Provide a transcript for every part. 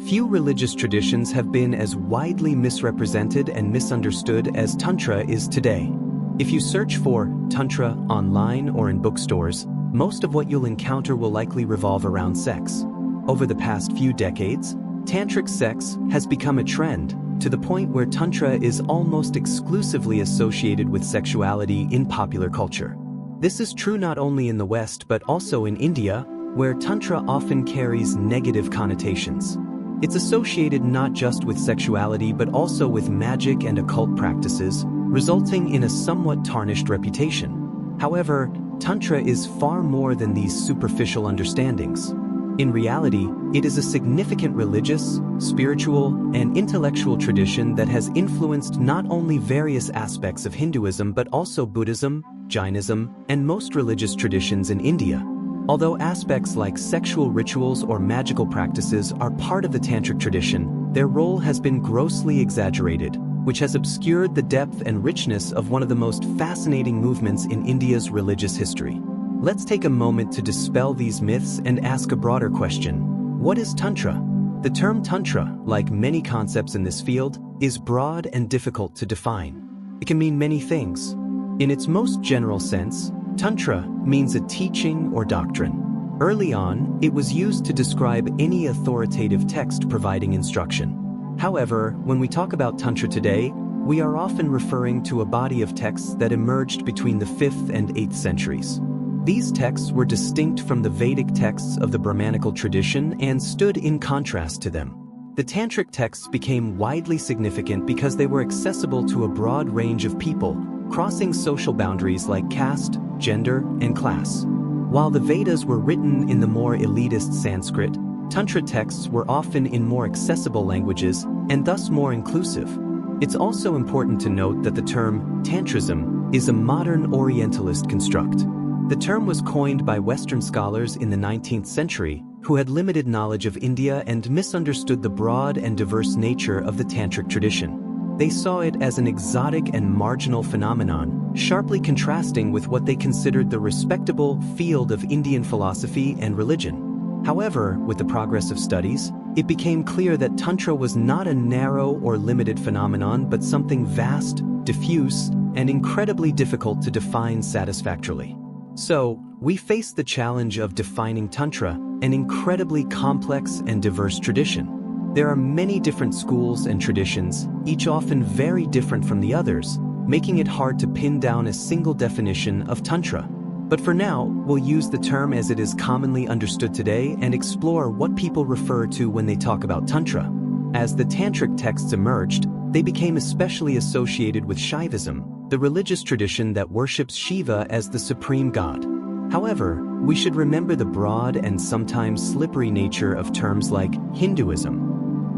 Few religious traditions have been as widely misrepresented and misunderstood as Tantra is today. If you search for Tantra online or in bookstores, most of what you'll encounter will likely revolve around sex. Over the past few decades, Tantric sex has become a trend, to the point where Tantra is almost exclusively associated with sexuality in popular culture. This is true not only in the West but also in India, where Tantra often carries negative connotations. It's associated not just with sexuality but also with magic and occult practices, resulting in a somewhat tarnished reputation. However, Tantra is far more than these superficial understandings. In reality, it is a significant religious, spiritual, and intellectual tradition that has influenced not only various aspects of Hinduism but also Buddhism, Jainism, and most religious traditions in India. Although aspects like sexual rituals or magical practices are part of the Tantric tradition, their role has been grossly exaggerated, which has obscured the depth and richness of one of the most fascinating movements in India's religious history. Let's take a moment to dispel these myths and ask a broader question. What is Tantra? The term Tantra, like many concepts in this field, is broad and difficult to define. It can mean many things. In its most general sense, Tantra means a teaching or doctrine. Early on, it was used to describe any authoritative text providing instruction. However, when we talk about Tantra today, we are often referring to a body of texts that emerged between the 5th and 8th centuries. These texts were distinct from the Vedic texts of the Brahmanical tradition and stood in contrast to them. The Tantric texts became widely significant because they were accessible to a broad range of people, crossing social boundaries like caste, gender, and class. While the Vedas were written in the more elitist Sanskrit, Tantra texts were often in more accessible languages and thus more inclusive. It's also important to note that the term Tantrism is a modern Orientalist construct. The term was coined by Western scholars in the 19th century who had limited knowledge of India and misunderstood the broad and diverse nature of the Tantric tradition. They saw it as an exotic and marginal phenomenon, sharply contrasting with what they considered the respectable field of Indian philosophy and religion. However, with the progress of studies, it became clear that Tantra was not a narrow or limited phenomenon but something vast, diffuse, and incredibly difficult to define satisfactorily. So, we face the challenge of defining Tantra, an incredibly complex and diverse tradition. There are many different schools and traditions, each often very different from the others, making it hard to pin down a single definition of Tantra. But for now, we'll use the term as it is commonly understood today and explore what people refer to when they talk about Tantra. As the Tantric texts emerged, they became especially associated with Shaivism, the religious tradition that worships Shiva as the supreme god. However, we should remember the broad and sometimes slippery nature of terms like Hinduism.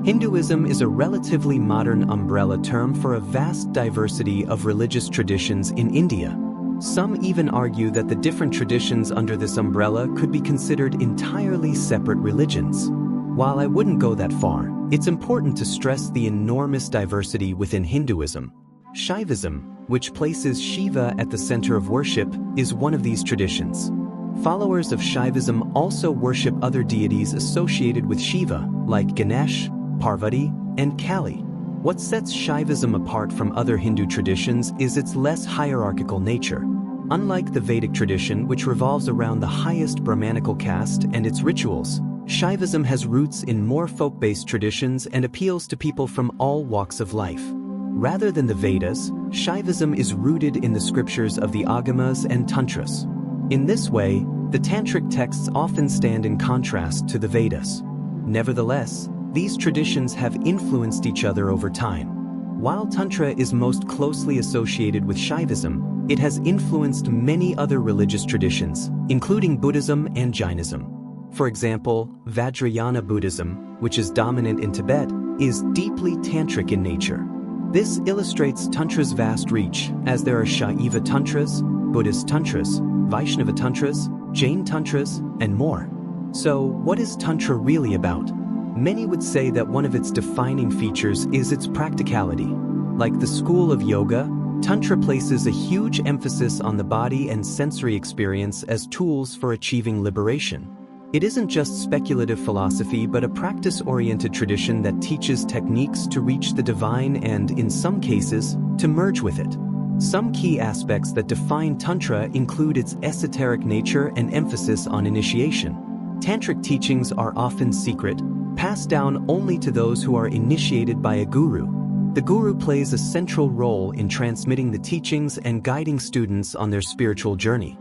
Hinduism is a relatively modern umbrella term for a vast diversity of religious traditions in India. Some even argue that the different traditions under this umbrella could be considered entirely separate religions. While I wouldn't go that far, it's important to stress the enormous diversity within Hinduism. Shaivism, which places Shiva at the center of worship, is one of these traditions. Followers of Shaivism also worship other deities associated with Shiva, like Ganesh, Parvati, and Kali. What sets Shaivism apart from other Hindu traditions is its less hierarchical nature. Unlike the Vedic tradition, which revolves around the highest Brahmanical caste and its rituals, Shaivism has roots in more folk-based traditions and appeals to people from all walks of life. Rather than the Vedas, Shaivism is rooted in the scriptures of the Agamas and Tantras. In this way, the Tantric texts often stand in contrast to the Vedas. Nevertheless, these traditions have influenced each other over time. While Tantra is most closely associated with Shaivism, it has influenced many other religious traditions, including Buddhism and Jainism. For example, Vajrayana Buddhism, which is dominant in Tibet, is deeply Tantric in nature. This illustrates Tantra's vast reach, as there are Shaiva Tantras, Buddhist Tantras, Vaishnava Tantras, Jain Tantras, and more. So, what is Tantra really about? Many would say that one of its defining features is its practicality. Like the school of yoga, Tantra places a huge emphasis on the body and sensory experience as tools for achieving liberation. It isn't just speculative philosophy but a practice-oriented tradition that teaches techniques to reach the divine and, in some cases, to merge with it. Some key aspects that define Tantra include its esoteric nature and emphasis on initiation. Tantric teachings are often secret, passed down only to those who are initiated by a guru. The guru plays a central role in transmitting the teachings and guiding students on their spiritual journey.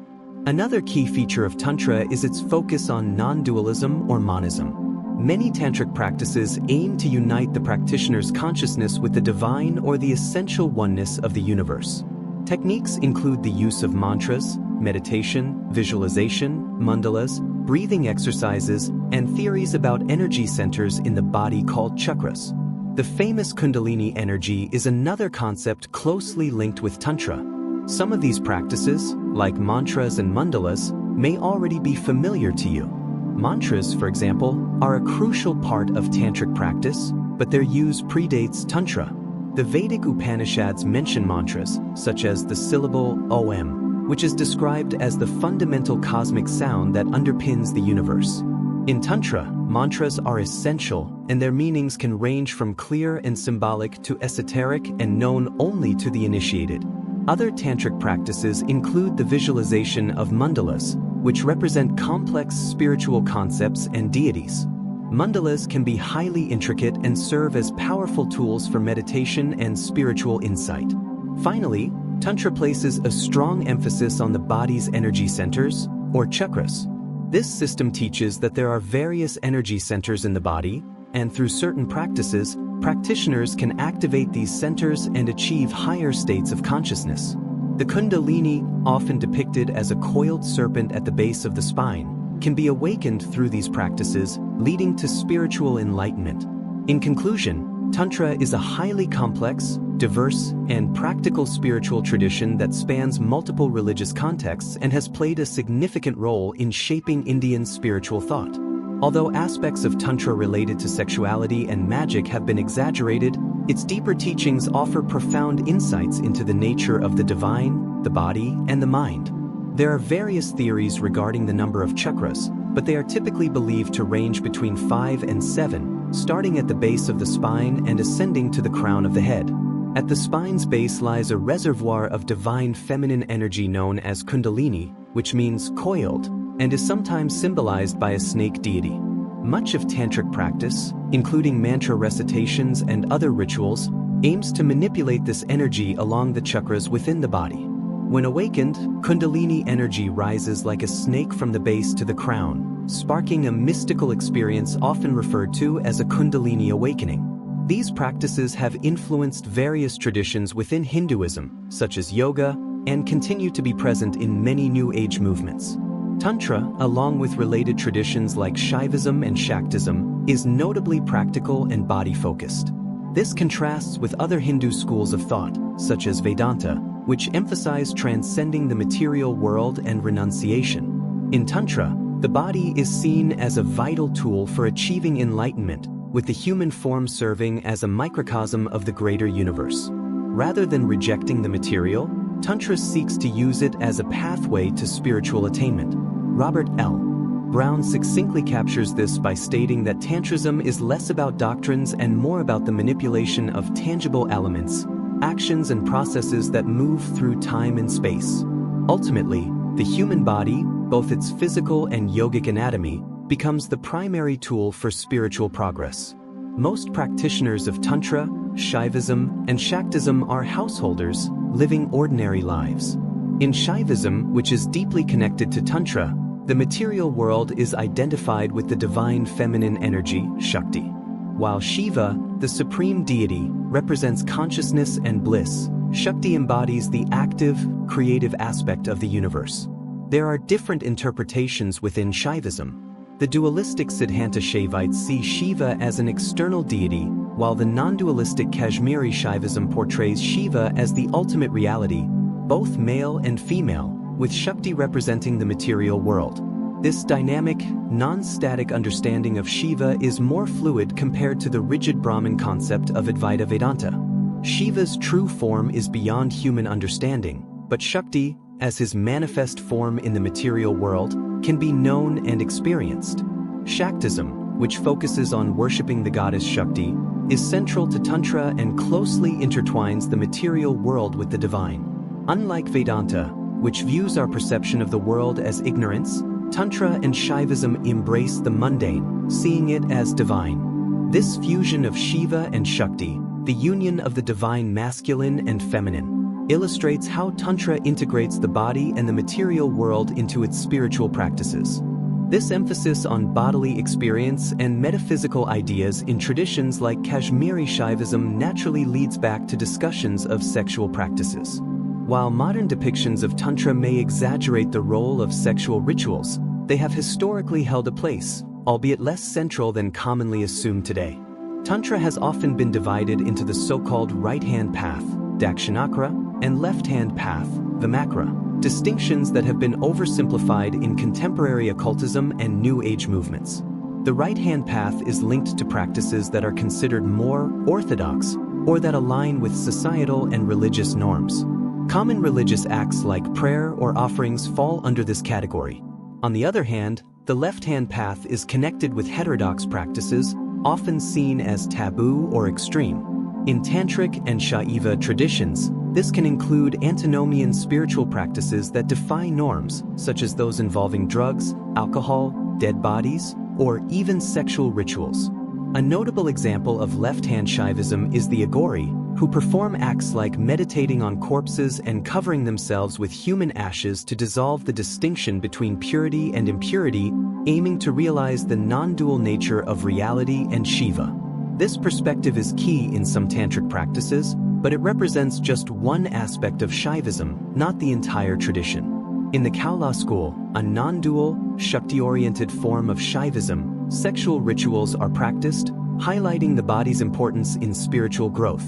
Another key feature of Tantra is its focus on non-dualism or monism. Many tantric practices aim to unite the practitioner's consciousness with the divine or the essential oneness of the universe. Techniques include the use of mantras, meditation, visualization, mandalas, breathing exercises, and theories about energy centers in the body called chakras. The famous Kundalini energy is another concept closely linked with Tantra. Some of these practices, like mantras and mandalas, may already be familiar to you. Mantras, for example, are a crucial part of tantric practice, but their use predates Tantra. The Vedic Upanishads mention mantras, such as the syllable Om, which is described as the fundamental cosmic sound that underpins the universe. In Tantra, mantras are essential, and their meanings can range from clear and symbolic to esoteric and known only to the initiated. Other tantric practices include the visualization of mandalas, which represent complex spiritual concepts and deities. Mandalas can be highly intricate and serve as powerful tools for meditation and spiritual insight. Finally, Tantra places a strong emphasis on the body's energy centers, or chakras. This system teaches that there are various energy centers in the body, and through certain practices, practitioners can activate these centers and achieve higher states of consciousness. The Kundalini, often depicted as a coiled serpent at the base of the spine, can be awakened through these practices, leading to spiritual enlightenment. In conclusion, Tantra is a highly complex, diverse, and practical spiritual tradition that spans multiple religious contexts and has played a significant role in shaping Indian spiritual thought. Although aspects of Tantra related to sexuality and magic have been exaggerated, its deeper teachings offer profound insights into the nature of the divine, the body, and the mind. There are various theories regarding the number of chakras, but they are typically believed to range between 5 and 7, starting at the base of the spine and ascending to the crown of the head. At the spine's base lies a reservoir of divine feminine energy known as Kundalini, which means coiled, and is sometimes symbolized by a snake deity. Much of tantric practice, including mantra recitations and other rituals, aims to manipulate this energy along the chakras within the body. When awakened, Kundalini energy rises like a snake from the base to the crown, sparking a mystical experience often referred to as a Kundalini awakening. These practices have influenced various traditions within Hinduism, such as yoga, and continue to be present in many New Age movements. Tantra, along with related traditions like Shaivism and Shaktism, is notably practical and body-focused. This contrasts with other Hindu schools of thought, such as Vedanta, which emphasize transcending the material world and renunciation. In Tantra, the body is seen as a vital tool for achieving enlightenment, with the human form serving as a microcosm of the greater universe. Rather than rejecting the material, Tantra seeks to use it as a pathway to spiritual attainment. Robert L. Brown succinctly captures this by stating that Tantrism is less about doctrines and more about the manipulation of tangible elements, actions and processes that move through time and space. Ultimately, the human body, both its physical and yogic anatomy, becomes the primary tool for spiritual progress. Most practitioners of Tantra, Shaivism, and Shaktism are householders, living ordinary lives. In Shaivism, which is deeply connected to Tantra, the material world is identified with the divine feminine energy, Shakti. While Shiva, the supreme deity, represents consciousness and bliss, Shakti embodies the active, creative aspect of the universe. There are different interpretations within Shaivism. The dualistic Siddhanta Shaivites see Shiva as an external deity, while the non-dualistic Kashmiri Shaivism portrays Shiva as the ultimate reality, both male and female, with Shakti representing the material world. This dynamic, non-static understanding of Shiva is more fluid compared to the rigid Brahman concept of Advaita Vedanta. Shiva's true form is beyond human understanding, but Shakti, as his manifest form in the material world, can be known and experienced. Shaktism, which focuses on worshipping the goddess Shakti, is central to Tantra and closely intertwines the material world with the divine. Unlike Vedanta, which views our perception of the world as ignorance, Tantra and Shaivism embrace the mundane, seeing it as divine. This fusion of Shiva and Shakti, the union of the divine masculine and feminine, illustrates how Tantra integrates the body and the material world into its spiritual practices. This emphasis on bodily experience and metaphysical ideas in traditions like Kashmiri Shaivism naturally leads back to discussions of sexual practices. While modern depictions of Tantra may exaggerate the role of sexual rituals, they have historically held a place, albeit less central than commonly assumed today. Tantra has often been divided into the so-called right-hand path, Dakshinakra, and left-hand path, Vimakra, distinctions that have been oversimplified in contemporary occultism and New Age movements. The right-hand path is linked to practices that are considered more orthodox or that align with societal and religious norms. Common religious acts like prayer or offerings fall under this category. On the other hand, the left-hand path is connected with heterodox practices, often seen as taboo or extreme. In Tantric and Shaiva traditions, this can include antinomian spiritual practices that defy norms, such as those involving drugs, alcohol, dead bodies, or even sexual rituals. A notable example of left-hand Shaivism is the Aghori, who perform acts like meditating on corpses and covering themselves with human ashes to dissolve the distinction between purity and impurity, aiming to realize the non-dual nature of reality and Shiva. This perspective is key in some tantric practices, but it represents just one aspect of Shaivism, not the entire tradition. In the Kaula school, a non-dual, Shakti-oriented form of Shaivism, sexual rituals are practiced, highlighting the body's importance in spiritual growth.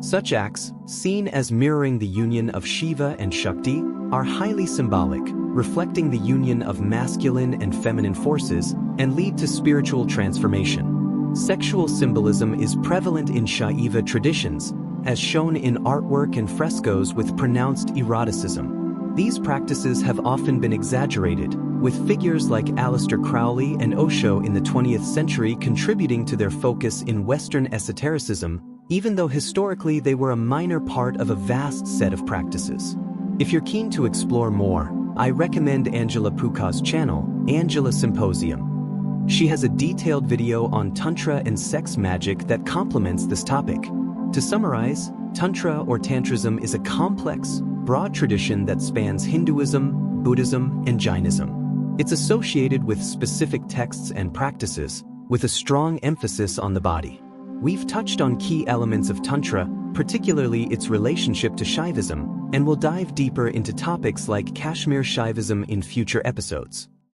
Such acts, seen as mirroring the union of Shiva and Shakti, are highly symbolic, reflecting the union of masculine and feminine forces, and lead to spiritual transformation. Sexual symbolism is prevalent in Shaiva traditions, as shown in artwork and frescoes with pronounced eroticism. These practices have often been exaggerated, with figures like Aleister Crowley and Osho in the 20th century contributing to their focus in Western esotericism, even though historically they were a minor part of a vast set of practices. If you're keen to explore more, I recommend Angela Puka's channel, Angela Symposium. She has a detailed video on Tantra and sex magic that complements this topic. To summarize, Tantra or Tantrism is a complex, broad tradition that spans Hinduism, Buddhism, and Jainism. It's associated with specific texts and practices, with a strong emphasis on the body. We've touched on key elements of Tantra, particularly its relationship to Shaivism, and we'll dive deeper into topics like Kashmir Shaivism in future episodes.